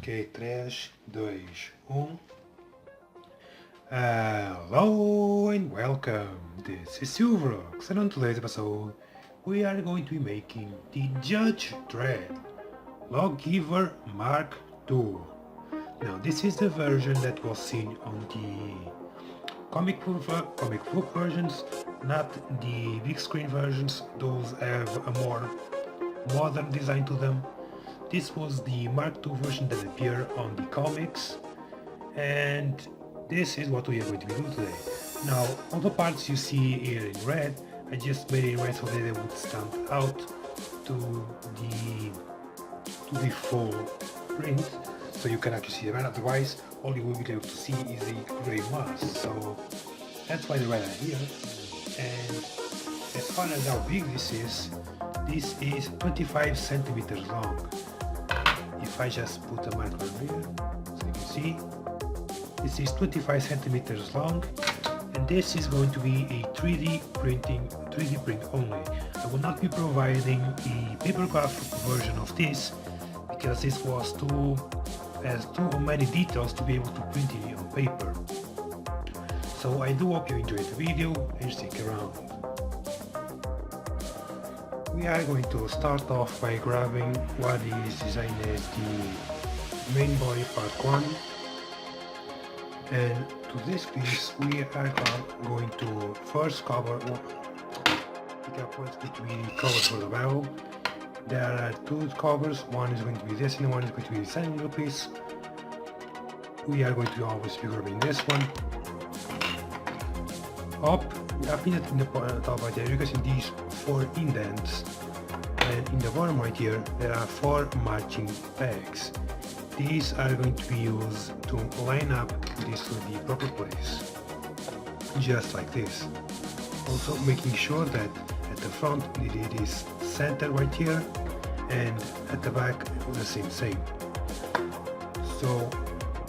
Ok, 3, 2, 1. Hello and welcome. This is Silverox, and on today's episode we are going to be making the Judge Dredd Lawgiver Mark II. Now this is the version that was seen on the comic book versions, not the big screen versions. Those have a more modern design to them. This was the Mark II version that appeared on the comics, and this is what we are going to be doing today. Now, all the parts you see here in red, I just made it in red so that they would stand out to the full print, so you can actually see them. Otherwise, all you will be able to see is the grey mass. So that's why the red are here. And as far as how big this is 25 centimeters long. If I just put a marker here, so you can see, this is 25 centimeters long, and this is going to be a 3D print only. I will not be providing the papercraft version of this because this has too many details to be able to print it on paper. So I do hope you enjoyed the video and stick around. We are going to start off by grabbing what is designed as the main body part 1, and to this piece we are going to first pick up what's going to be the cover for the barrel. There are two covers, one is going to be this and one is going to be the second piece. We are going to always be grabbing this one. Up in the top right there you can see these 4 indents, and in the bottom right here there are 4 marching pegs. These are going to be used to line up this to the proper place, just like this. Also making sure that at the front it is centered right here, and at the back the same. So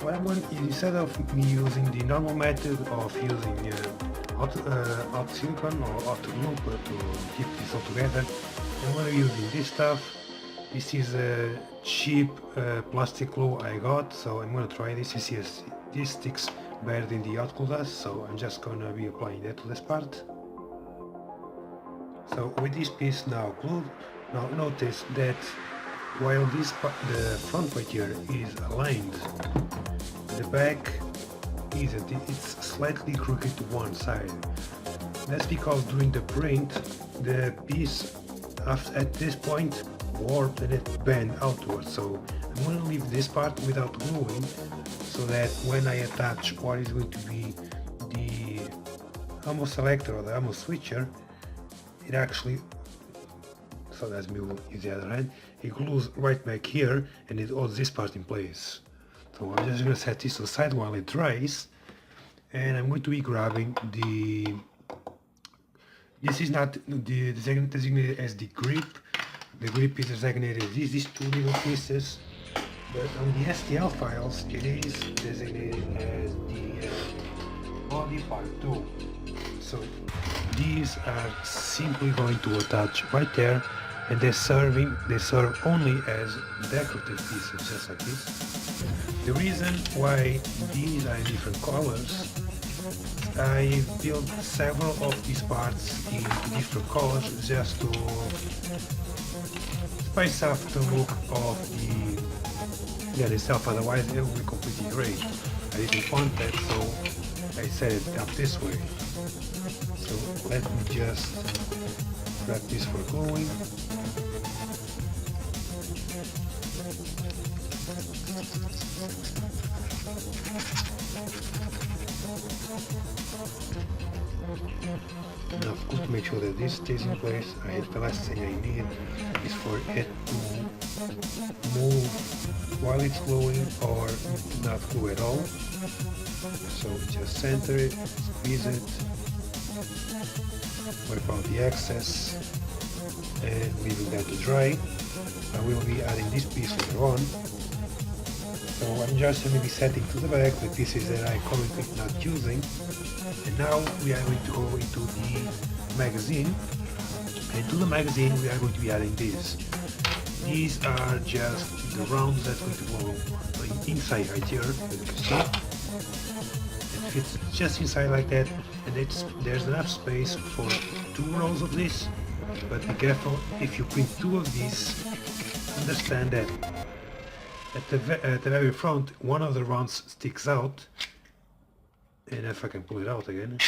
what I'm going to, instead of me using the normal method of using hot silicone or hot glue to keep this all together, I'm going to be using this stuff. This is a cheap plastic glue I got, so I'm going to try this. You see this sticks better than the hot glue does, so I'm just going to be applying that to this part. So with this piece now glued, now notice that while the front right here is aligned, the back isn't. It's slightly crooked to one side. That's because during the print the piece at this point warped and it bent outwards. So I'm going to leave this part without gluing, so that when I attach what is going to be the ammo selector or the ammo switcher, it actually, so let's move the other hand, it glues right back here and it holds this part in place. So I'm just going to set this to the side while it dries, and I'm going to be grabbing this is not designated as the grip. The grip is designated as these 2 little pieces, but on the STL files it is designated as the body part 2. So these are simply going to attach right there, and they serve only as decorative pieces, just like this. The reason why these are in different colors, I built several of these parts in different colors just to spice up the look of the gun itself, otherwise it will be completely gray. I didn't want that, so I set it up this way. So let me just grab this for gluing. Now to make sure that this stays in place, the last thing I need is for it to move while it's gluing or not glue at all. So just center it, squeeze it, wipe out the excess, and leaving that to dry. I will be adding this piece later on. So I'm just going to be setting to the back the pieces that I'm currently not using. And now we are going to go into the magazine, and to the magazine we are going to be adding this. these are just the rounds that's going to go inside right here, as you can see. It fits just inside like that, and there's enough space for 2 rows of this, but be careful, if you print 2 of these, understand that at the very front one of the rounds sticks out, and if I can pull it out again,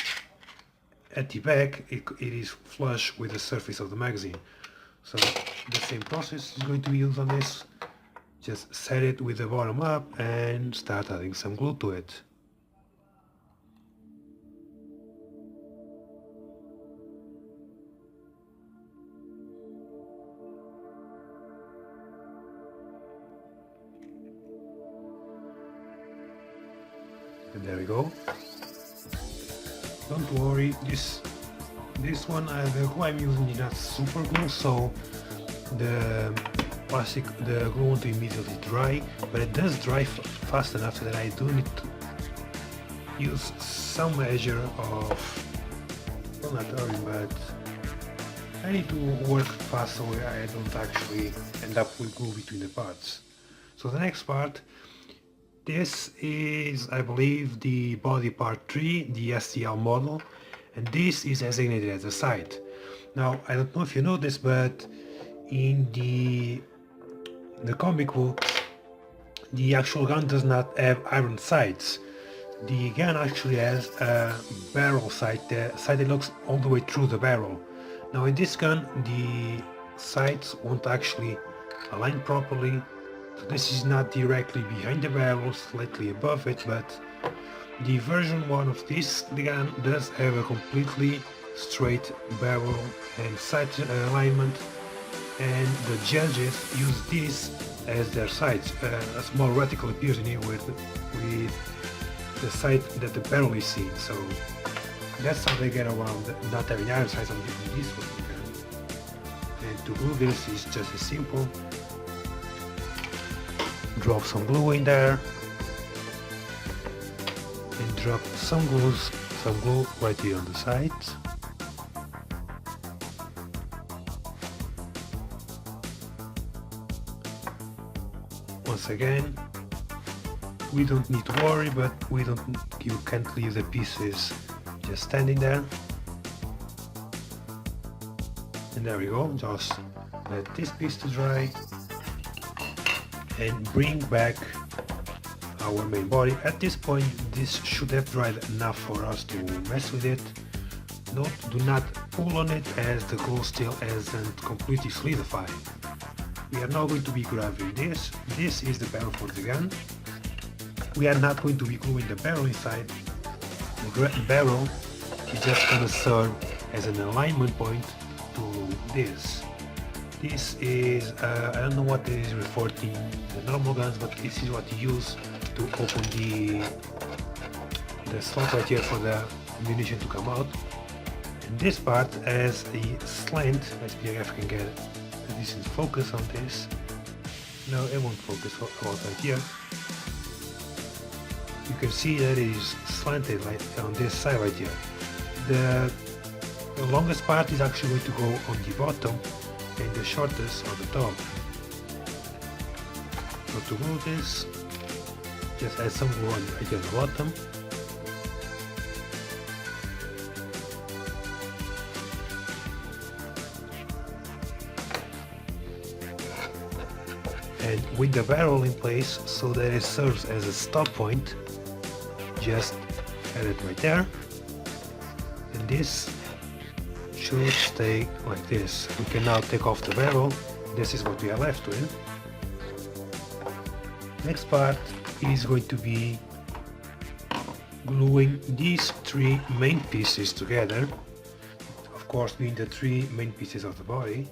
at the back it is flush with the surface of the magazine. So the same process is going to be used on this. Just set it with the bottom up and start adding some glue to it. And there we go. Don't worry, this one, the glue I'm using is not super glue, so the glue won't immediately dry, but it does dry fast enough that I do need to use some measure of, well, not hurry, but I need to work fast so I don't actually end up with glue between the parts. So the next part, this is, I believe, the body part 3, the STL model, and this is designated as a sight. Now, I don't know if you know this, but in the comic book, the actual gun does not have iron sights. The gun actually has a barrel sight, the sight that looks all the way through the barrel. Now in this gun, the sights won't actually align properly. So this is not directly behind the barrel, slightly above it, but the version 1 of this gun does have a completely straight barrel and sight alignment, and the judges use this as their sights. A small reticle appears in here with the sight that the barrel is seeing, so that's how they get around not having iron sights on this one. And to glue this is just as simple. Drop some glue in there and drop some glue right here on the sides. Once again, we don't need to worry, but you can't leave the pieces just standing there. And there we go, just let this piece to dry and bring back our main body. At this point, this should have dried enough for us to mess with it. Do not pull on it, as the glue still hasn't completely solidified. We are now going to be graving this. This is the barrel for the gun. We are not going to be gluing the barrel inside. The barrel is just going to serve as an alignment point to this. This is, I don't know what this is referred to in the normal guns, but this is what you use to open the slot right here for the ammunition to come out. And this part has a slant. Let's see if I can get a decent focus on this. No, it won't focus about right here. You can see that it is slanted right on this side right here. The longest part is actually going to go on the bottom, and the shortest on the top. So to glue this, just add some glue right here on the bottom. And with the barrel in place so that it serves as a stop point, just add it right there. And this should stay like this. We can now take off the barrel. This is what we are left with. Next part is going to be gluing these 3 main pieces together, of course being the 3 main pieces of the body.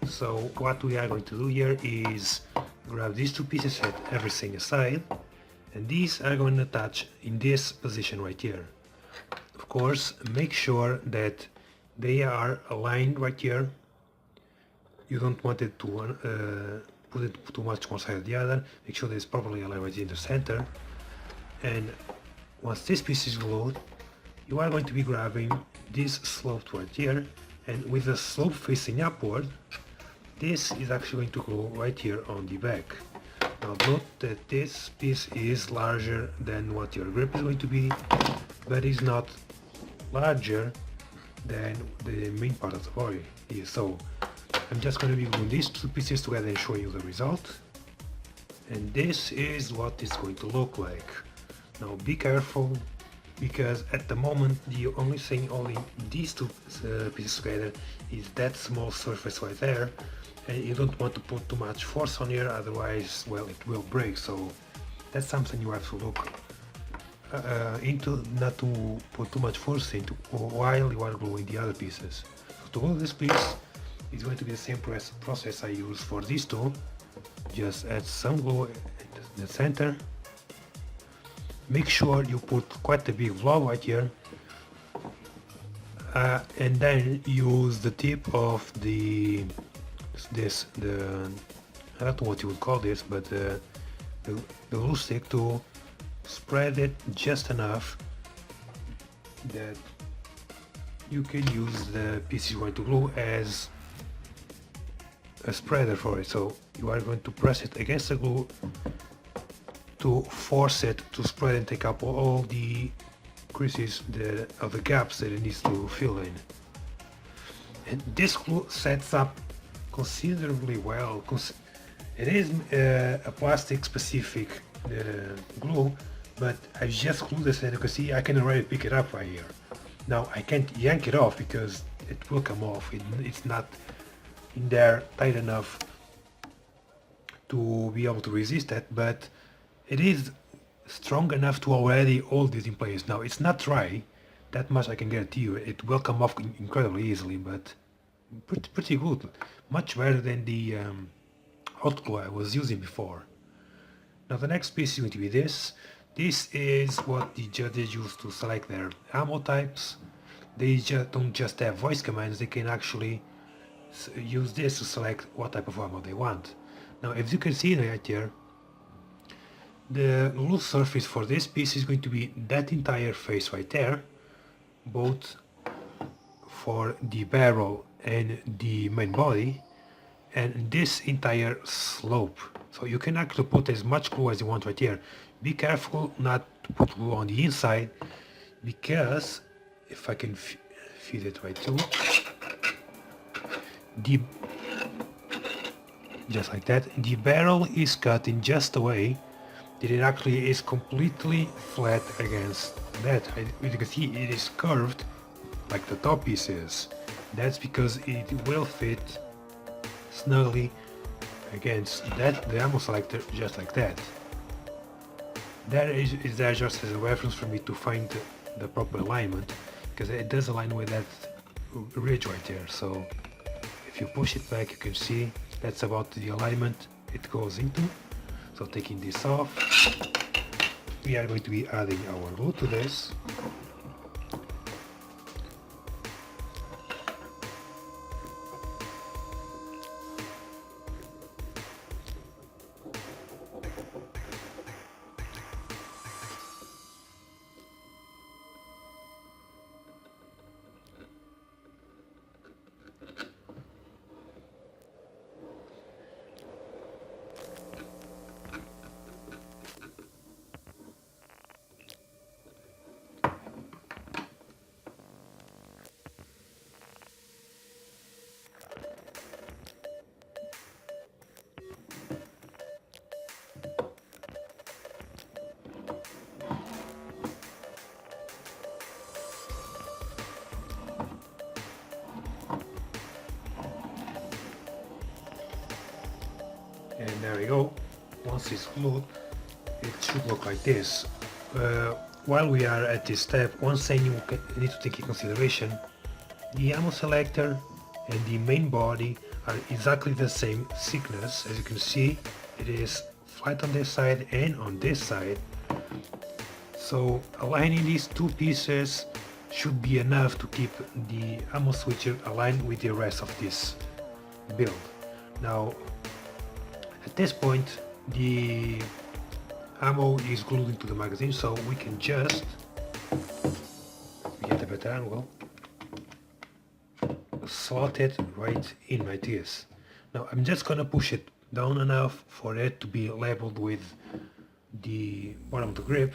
So what we are going to do here is grab these 2 pieces at every single side, and these are going to attach in this position right here. Of course, make sure that they are aligned right here. You don't want it to put it too much one side or the other. Make sure that it's properly aligned right in the center. And once this piece is glued, you are going to be grabbing this slope right here, and with the slope facing upward, this is actually going to glue right here on the back. Now note that this piece is larger than what your grip is going to be, but is not larger than the main part of the body is. So I'm just going to be gluing these two pieces together and showing you the result. And this is what it's going to look like. Now be careful, because at the moment the only thing holding these two pieces together is that small surface right there, and you don't want to put too much force on here, otherwise, well, it will break. So that's something you have to look into, not to put too much force into while you are gluing the other pieces. So to glue this piece is going to be the same process I use for these two. Just add some glue in the center. Make sure you put quite a big blob right here, and then use the tip of the I don't know what you would call this, but the glue stick to spread it just enough that you can use the piece you're going to glue as a spreader for it. So you are going to press it against the glue to force it to spread and take up all the creases, the gaps that it needs to fill in. And this glue sets up considerably well. It is a plastic specific glue, but I just glued this, and you can see I can already pick it up right here. Now I can't yank it off because it will come off. It's not in there tight enough to be able to resist that, but it is strong enough to already hold this in place. Now it's not dry, that much I can guarantee you. It will come off incredibly easily, but pretty good. Much better than the hot glue I was using before. Now the next piece is going to be this. This is what the judges use to select their ammo types. They don't just have voice commands, they can actually use this to select what type of ammo they want. Now as you can see right here, the glue surface for this piece is going to be that entire face right there, both for the barrel and the main body, and this entire slope. So you can actually put as much glue as you want right here. Be careful not to put glue on the inside, because if I can feed it right too, just like that, the barrel is cut in just a way that it actually is completely flat against that. As you can see, it is curved like the top piece is. That's because it will fit snugly against that, the ammo selector, just like that. That is there just as a reference for me to find the proper alignment, because it does align with that ridge right there. So if you push it back, you can see that's about the alignment it goes into. So taking this off, we are going to be adding our glue to this. And there we go. Once it's glued, it should look like this. While we are at this step, one thing you need to take in consideration: the ammo selector and the main body are exactly the same thickness. As you can see, it is flat on this side and on this side. So aligning these two pieces should be enough to keep the ammo switcher aligned with the rest of this build. Now, at this point, the ammo is glued into the magazine, so we can just get a better angle, slot it right in like this. Now I'm just gonna push it down enough for it to be leveled with the bottom of the grip,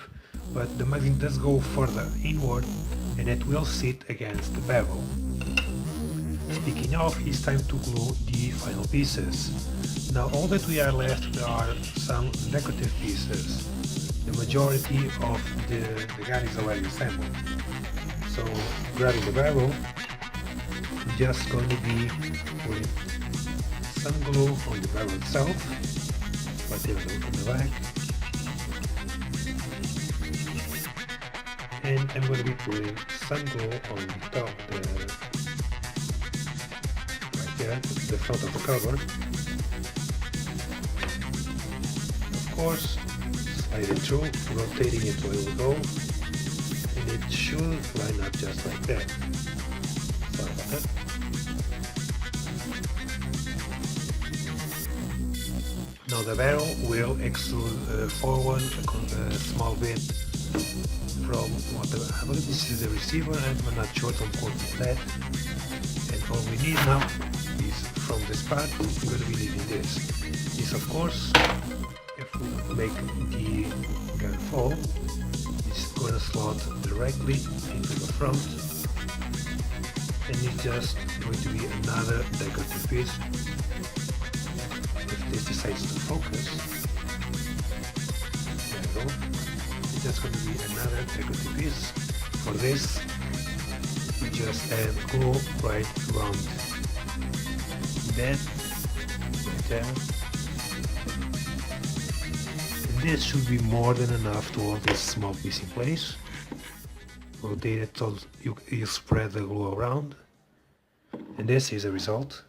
but the magazine does go further inward and it will sit against the bevel. Speaking of, it's time to glue the final pieces. Now all that we are left are some decorative pieces. The majority of the gun is already assembled. So grabbing the bevel, I'm just going to be putting some glue on the bevel itself, right there on the back. And I'm going to be putting some glue on top right there, the front of the cover. Of course, slide it through, rotating it where it will go, and it should line up just like that. Sorry about that. Now the barrel will extrude forward a small bit from what I believe this is the receiver. I'm not sure, don't quote me that. And all we need now is from this part, we're going to be needing this. This, of course, if we make the gun fall, it's going to slot directly into the front, and it's just going to be another decorative piece. If this decides to focus, there we go. It's just going to be another decorative piece. For this, we just add glue right around that, right there. And this should be more than enough to hold this small piece in place. Rotate it so you spread the glue around. And this is the result.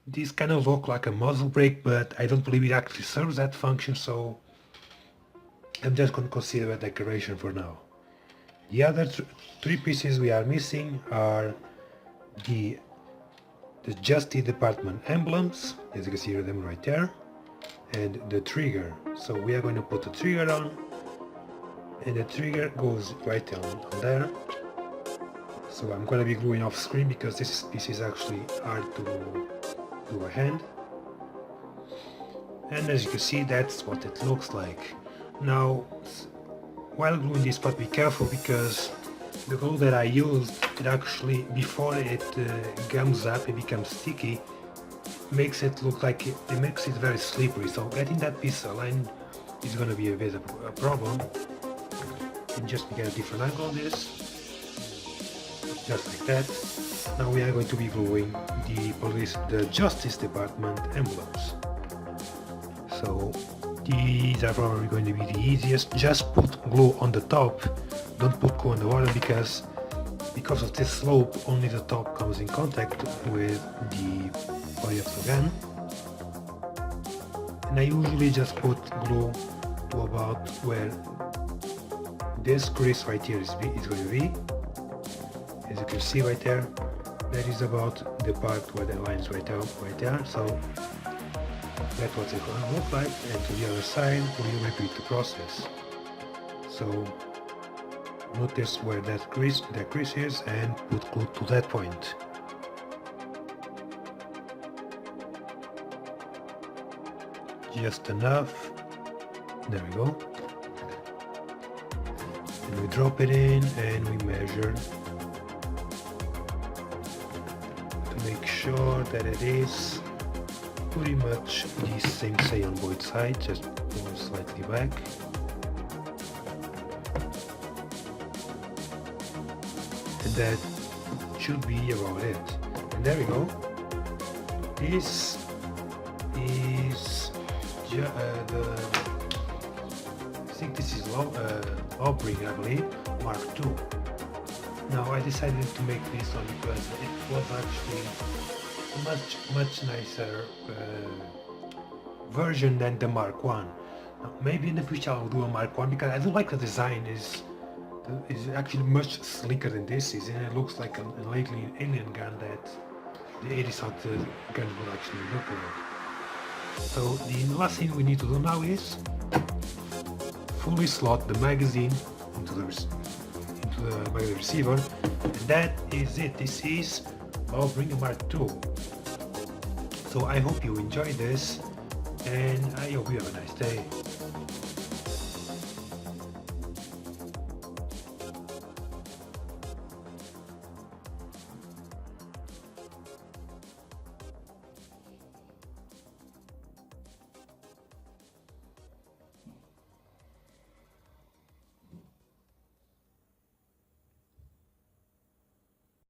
This kind of looks like a muzzle brake, but I don't believe it actually serves that function, so I'm just going to consider a decoration for now. The other three pieces we are missing are the Justice Department emblems, as you can see them right there, and the trigger. So we are going to put the trigger on, and the trigger goes right on there. So I'm going to be gluing off screen because this piece is actually hard to do by hand. And as you can see, that's what it looks like. Now, while gluing this part, be careful because the glue that I used, it actually, before it gums up and becomes sticky, makes it look like it makes it very slippery. So getting that piece aligned is going to be a bit of a problem. And just to get a different angle on this, just like that. Now we are going to be gluing the Justice Department emblems. So these are probably going to be the easiest. Just put glue on the top, don't put glue on the bottom because of this slope only the top comes in contact with the body of the gun. And I usually just put glue to about where this crease right here is going to be. As you can see right there, that is about the part where the lines right there. So that's what it's going to look like, and to the other side we'll repeat the process. So notice where that crease is and put glue to that point. Just enough. There we go. And we drop it in and we measure to make sure that it is pretty much the same say on both sides, just pull slightly back. And that should be about it. And there we go. This is I think this is Lawgiver, I believe, Mark II. Now I decided to make this one because it was actually a much nicer version than the Mark I. Now, maybe in the future I'll do a Mark I because I do like the design is actually much sleeker than this is, and it looks like an alien gun that the 80s thought the gun would actually look like. So the last thing we need to do now is fully slot the magazine into the magazine receiver, and that is it. This is Lawgiver Mark II. So I hope you enjoy this, and I hope you have a nice day.